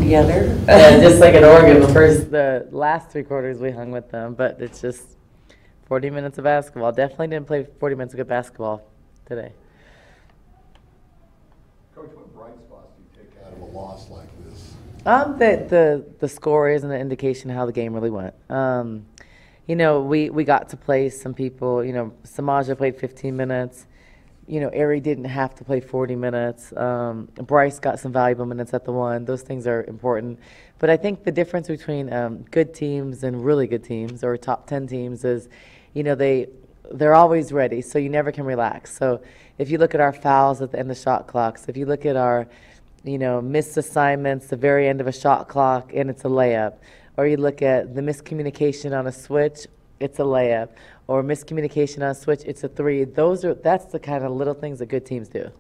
together. Just like at Oregon, the last 3 quarters we hung with them, but it's just 40 minutes of basketball. Definitely didn't play 40 minutes of good basketball today. Coach, what bright spots do you take out of a loss like this? The score isn't an indication how the game really went. We got to play some people. Samaja played 15 minutes. Ari didn't have to play 40 minutes. Bryce got some valuable minutes at the one. Those things are important. But I think the difference between good teams and really good teams or top 10 teams is, they're always ready, so you never can relax. So if you look at our fouls at the end of shot clocks, if you look at our, missed assignments, the very end of a shot clock, and it's a layup, or you look at the miscommunication on a switch, it's a layup, or miscommunication on a switch, it's a three. That's the kind of little things that good teams do.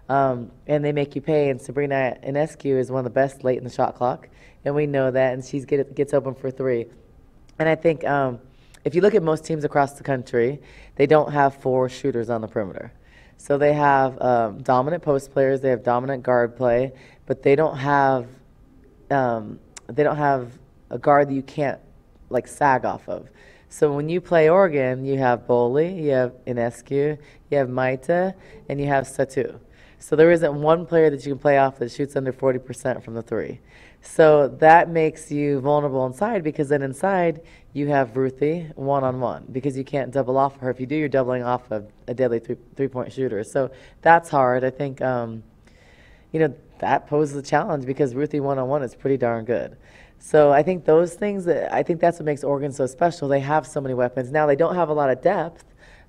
And they make you pay, and Sabrina Ionescu is one of the best late in the shot clock, and we know that, and she gets open for three. And I think if you look at most teams across the country, they don't have 4 shooters on the perimeter. So they have dominant post players, they have dominant guard play, but they don't have a guard that you can't sag off of. So when you play Oregon, you have Boley, you have Ionescu, you have Maita, and you have Satu. So there isn't one player that you can play off that shoots under 40% from the three. So that makes you vulnerable inside, because then inside you have Ruthie one-on-one, because you can't double off of her. If you do, you're doubling off of a deadly three-point shooter. So that's hard. I think, that poses a challenge, because Ruthie one-on-one is pretty darn good. So I think those things, I think that's what makes Oregon so special. They have so many weapons. Now they don't have a lot of depth,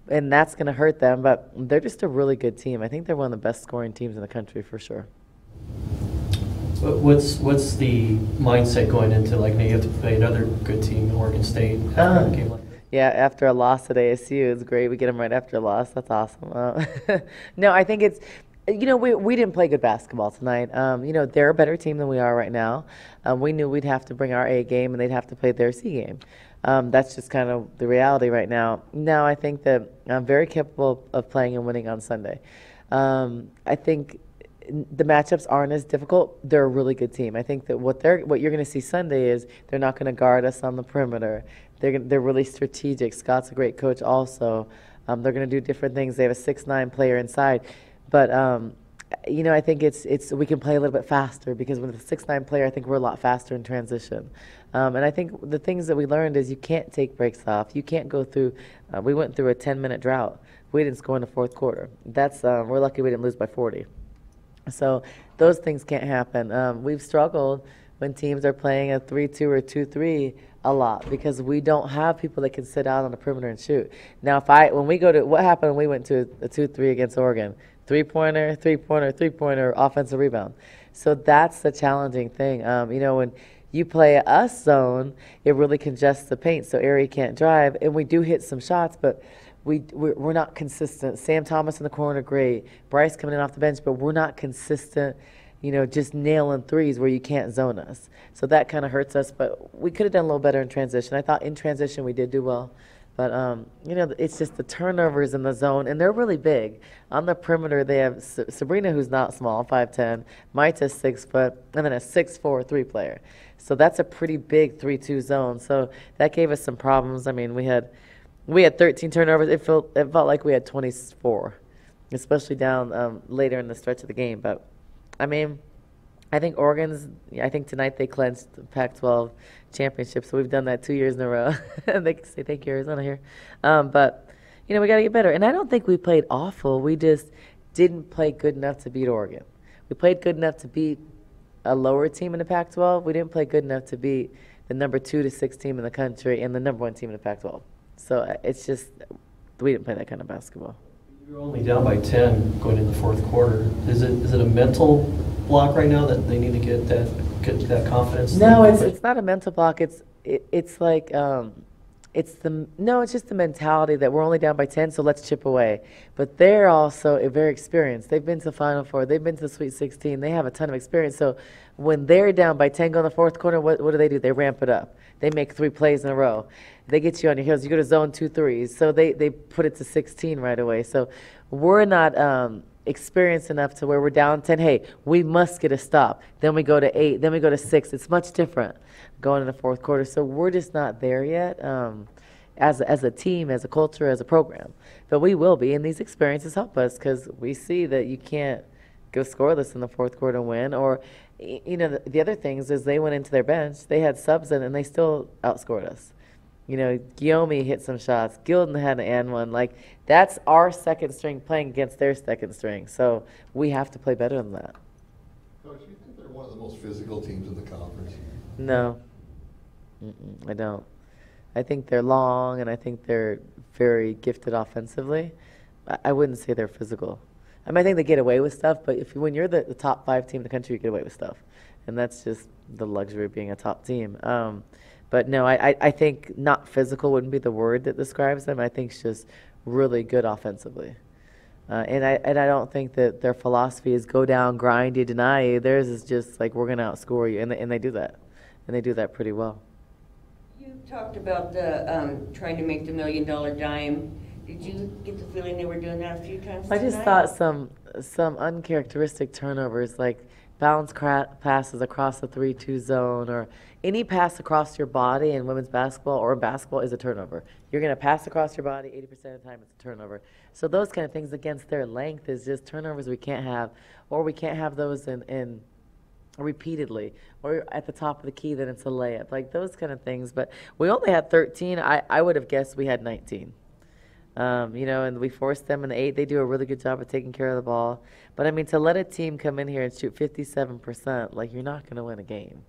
and that's going to hurt them, but they're just a really good team. I think they're one of the best scoring teams in the country for sure. What's the mindset going into, now you have to play another good team, Oregon State, after a game like that? Yeah, after a loss at ASU, it's great. We get them right after a loss. That's awesome. No, I think it's, we didn't play good basketball tonight. They're a better team than we are right now. We knew we'd have to bring our A game, and they'd have to play their C game. That's just kind of the reality right now. Now, I think that I'm very capable of playing and winning on Sunday. I think the matchups aren't as difficult. They're a really good team. I think that what you're going to see Sunday is they're not going to guard us on the perimeter. They're really strategic. Scott's a great coach also. They're going to do different things. They have a 6'9" player inside. But, I think we can play a little bit faster, because with a 6'9" player, I think we're a lot faster in transition. And I think the things that we learned is you can't take breaks off. You can't go through, we went through a 10-minute drought. We didn't score in the fourth quarter. We're lucky we didn't lose by 40. So those things can't happen. We've struggled when teams are playing a 3-2 or 2-3 a lot, because we don't have people that can sit out on the perimeter and shoot. Now, what happened when we went to a 2-3 against Oregon? Three-pointer, three-pointer, three-pointer, offensive rebound. So that's the challenging thing. When you play us zone, it really congests the paint, so Ari can't drive. And we do hit some shots, but we're not consistent. Sam Thomas in the corner, great. Bryce coming in off the bench, but we're not consistent, just nailing threes where you can't zone us. So that kind of hurts us, but we could have done a little better in transition. I thought in transition we did do well. But, it's just the turnovers in the zone, and they're really big. On the perimeter, they have Sabrina, who's not small, 5'10", Maita's 6 foot, and then a 6'4" three-player. So that's a pretty big 3-2 zone. So that gave us some problems. I mean, we had 13 turnovers. It felt like we had 24, especially down later in the stretch of the game. But, I think I think tonight they clinched the Pac-12 championship, so we've done that 2 years in a row. They can say thank you, Arizona here. But, we got to get better. And I don't think we played awful. We just didn't play good enough to beat Oregon. We played good enough to beat a lower team in the Pac-12. We didn't play good enough to beat the number 2 to 6 team in the country and the number 1 team in the Pac-12. So it's just, we didn't play that kind of basketball. You're only down by 10 going into the fourth quarter. Is it a mental block right now that they need to get that confidence? No, it's not a mental block. It's just the mentality that we're only down by 10, so let's chip away. But they're also very experienced. They've been to the Final Four. They've been to the Sweet 16. They have a ton of experience. So when they're down by 10 going to the fourth quarter, what do? They ramp it up. They make 3 plays in a row. They get you on your heels. You go to zone 2 threes. So they put it to 16 right away. So we're not experienced enough to where we're down 10. Hey, we must get a stop. Then we go to 8. Then we go to 6. It's much different going in the fourth quarter. So we're just not there yet as a team, as a culture, as a program. But we will be, and these experiences help us because we see that you can't go scoreless in the fourth quarter and win. Or, the other things is they went into their bench, they had subs in, and they still outscored us. Guillaume hit some shots. Gilden had an and one. Like, that's our second string playing against their second string. So we have to play better than that. Coach, you think they're one of the most physical teams in the conference? No. I don't. I think they're long, and I think they're very gifted offensively. I wouldn't say they're physical. I think they get away with stuff, but when you're the top 5 team in the country, you get away with stuff. And that's just the luxury of being a top team. But no, I think not physical wouldn't be the word that describes them. I think it's just really good offensively. And I don't think that their philosophy is go down, grind you, deny you. Theirs is just like, we're going to outscore you. And they do that. And they do that pretty well. You talked about the trying to make the $1 million dime. Did you get the feeling they were doing that a few times I just thought some uncharacteristic turnovers, like bounce passes across the 3-2 zone, or any pass across your body in women's basketball or in basketball is a turnover. You're going to pass across your body 80% of the time, it's a turnover. So those kind of things against their length is just turnovers we can't have, or we can't have those in repeatedly, or at the top of the key, then it's a layup, like those kind of things. But we only had 13. I would have guessed we had 19. And we forced them in the 8. They do a really good job of taking care of the ball. But to let a team come in here and shoot 57%, like, you're not going to win a game.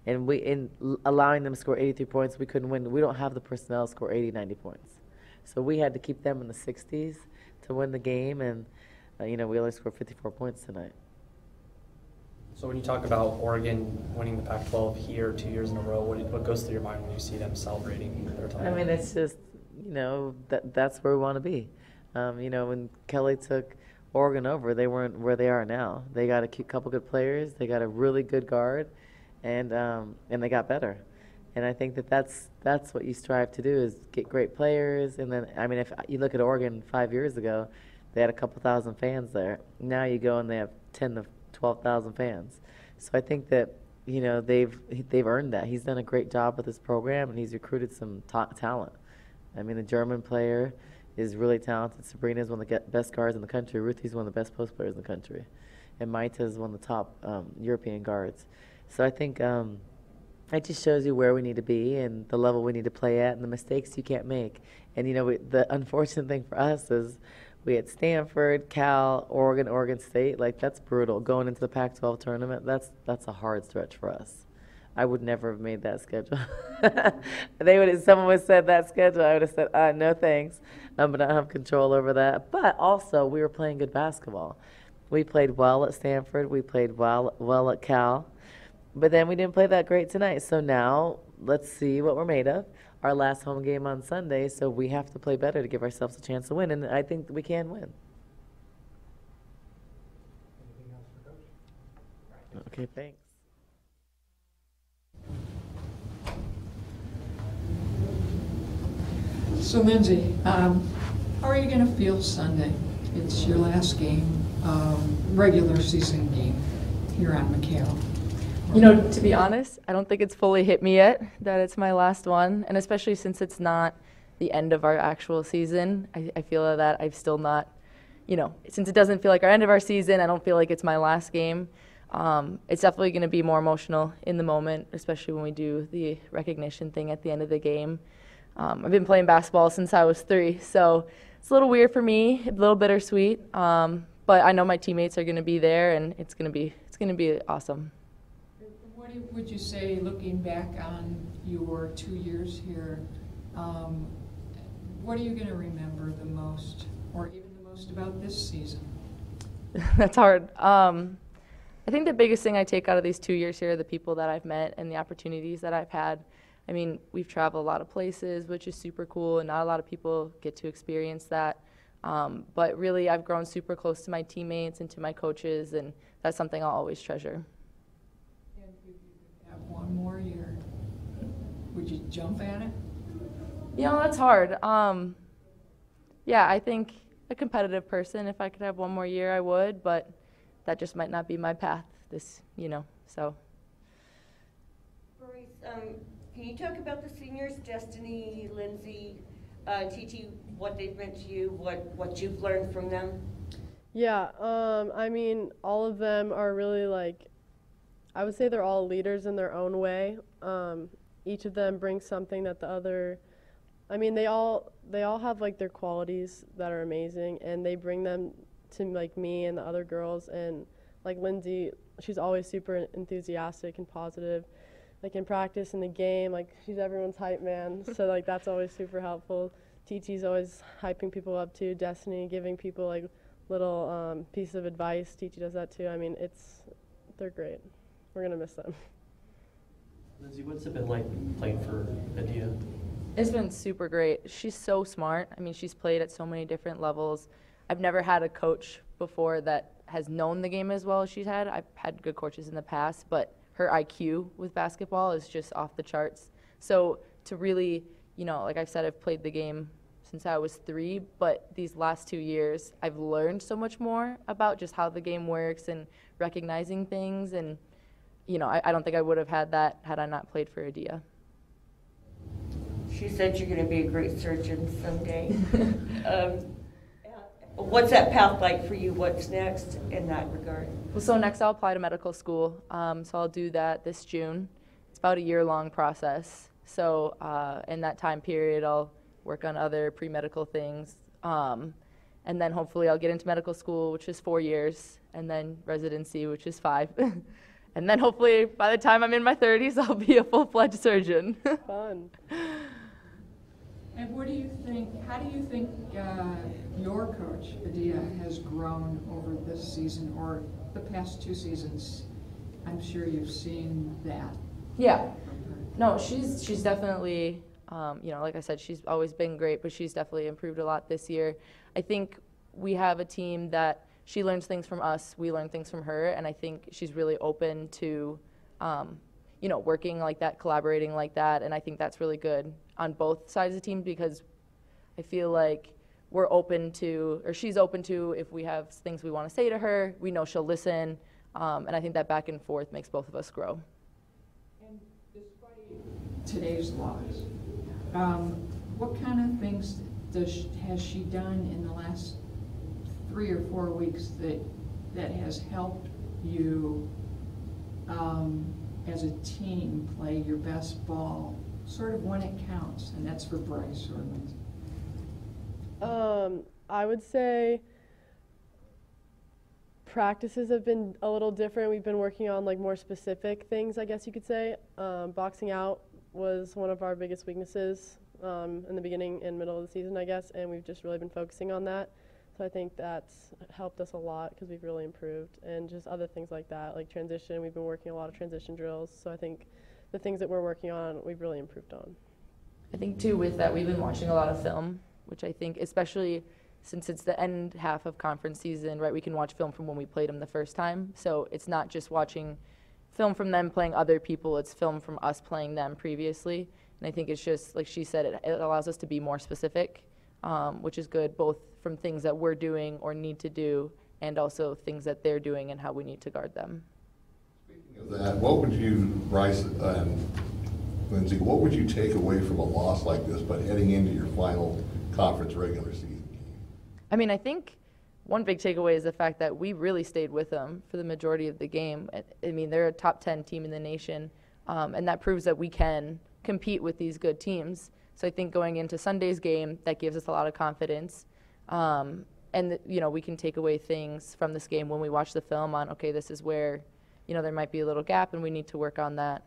And in allowing them to score 83 points, we couldn't win. We don't have the personnel to score 80, 90 points. So we had to keep them in the 60s to win the game. And, we only scored 54 points tonight. So when you talk about Oregon winning the Pac-12 here 2 years in a row, what goes through your mind when you see them celebrating their title? It's just, that's where we want to be. When Kelly took Oregon over, they weren't where they are now. They got a couple good players. They got a really good guard, and they got better. And I think that's what you strive to do, is get great players. And then, if you look at Oregon 5 years ago, they had a couple thousand fans there. Now you go and they have 10 to 12,000 fans. So I think that they've earned that. He's done a great job with this program, and he's recruited some talent. The German player is really talented. Sabrina is one of the best guards in the country. Ruthie's one of the best post players in the country. And Maita is one of the top European guards. So I think it just shows you where we need to be and the level we need to play at and the mistakes you can't make. And, the unfortunate thing for us is we had Stanford, Cal, Oregon State. Like, that's brutal. Going into the Pac-12 tournament, that's a hard stretch for us. I would never have made that schedule. Someone would have said that schedule, I would have said, no thanks. But I don't have control over that. But also, we were playing good basketball. We played well at Stanford. We played well at Cal. But then we didn't play that great tonight. So now, let's see what we're made of. Our last home game on Sunday, so we have to play better to give ourselves a chance to win. And I think we can win. Anything else for Coach? Okay, thanks. So Lindsay, how are you going to feel Sunday? It's your last game, regular season game here on McHale. To be honest, I don't think it's fully hit me yet that it's my last one, and especially since it's not the end of our actual season, I feel that I've still not, since it doesn't feel like our end of our season, I don't feel like it's my last game. It's definitely going to be more emotional in the moment, especially when we do the recognition thing at the end of the game. I've been playing basketball since I was 3, so it's a little weird for me, a little bittersweet. But I know my teammates are going to be there, and it's going to be awesome. What would you say, looking back on your 2 years here, what are you going to remember the most, or even the most about this season? That's hard. I think the biggest thing I take out of these 2 years here are the people that I've met and the opportunities that I've had. We've traveled a lot of places, which is super cool, and not a lot of people get to experience that. But really, I've grown super close to my teammates and to my coaches, and that's something I'll always treasure. And if you could have one more year, would you jump at it? That's hard. I think a competitive person. If I could have one more year, I would, but that just might not be my path this, so. Maurice, can you talk about the seniors, Destiny, Lindsay, TT, what they've meant to you, what you've learned from them? Yeah, I mean, all of them are really I would say they're all leaders in their own way. Each of them brings something that the other, I mean, they all have their qualities that are amazing, and they bring them to me and the other girls. And Lindsay, she's always super enthusiastic and positive. In practice, in the game, she's everyone's hype man, so that's always super helpful. TT's always hyping people up too. Destiny giving people little piece of advice. TT does that too. I mean, they're great. We're gonna miss them. Lindsay, what's it been like playing for Adia? It's been super great. She's so smart. I mean, she's played at so many different levels. I've never had a coach before that has known the game as well as she's had. I've had good coaches in the past, but her IQ with basketball is just off the charts. So to really, like I've said, I've played the game since I was 3, but these last 2 years, I've learned so much more about just how the game works and recognizing things. And, I don't think I would have had that had I not played for Adia. She said you're going to be a great surgeon someday. What's that path like for you? What's next in that regard? Well, so next I'll apply to medical school. So I'll do that this June. It's about a year-long process. So in that time period, I'll work on other pre-medical things. And then hopefully I'll get into medical school, which is 4 years, and then residency, which is 5. And then hopefully by the time I'm in my 30s, I'll be a full-fledged surgeon. Fun. And what do you think, how do you think your coach, Adia, has grown over this season or the past 2 seasons? I'm sure you've seen that. Yeah. No, she's definitely, like I said, she's always been great, but she's definitely improved a lot this year. I think we have a team that she learns things from us, we learn things from her, and I think she's really open to, working like that, collaborating like that, and I think that's really good on both sides of the team because I feel like we're open to, or she's open to, if we have things we want to say to her, we know she'll listen, and I think that back and forth makes both of us grow. And despite today's loss, what kind of things has she done in the last 3 or 4 weeks that has helped you as a team play your best ball, sort of when it counts, and that's for Bryce or Lindsay? I would say practices have been a little different. We've been working on more specific things, I guess you could say. Boxing out was one of our biggest weaknesses in the beginning and middle of the season, I guess, and we've just really been focusing on that. So I think that's helped us a lot because we've really improved, and just other things like that, like transition. We've been working a lot of transition drills, so I think the things that we're working on, we've really improved on. I think too with that we've been watching a lot of film, which I think especially since it's the end half of conference season, right, we can watch film from when we played them the first time. So it's not just watching film from them playing other people, it's film from us playing them previously. And I think it's just, like she said, it allows us to be more specific, which is good both from things that we're doing or need to do and also things that they're doing and how we need to guard them. Speaking of that, what would you, Bryce and Lindsay, what would you take away from a loss like this, but heading into your final conference regular season game? I mean, I think one big takeaway is the fact that we really stayed with them for the majority of the game. I mean, they're a top 10 team in the nation, and that proves that we can compete with these good teams. So I think going into Sunday's game, that gives us a lot of confidence. And we can take away things from this game when we watch the film on, okay, this is where, there might be a little gap and we need to work on that.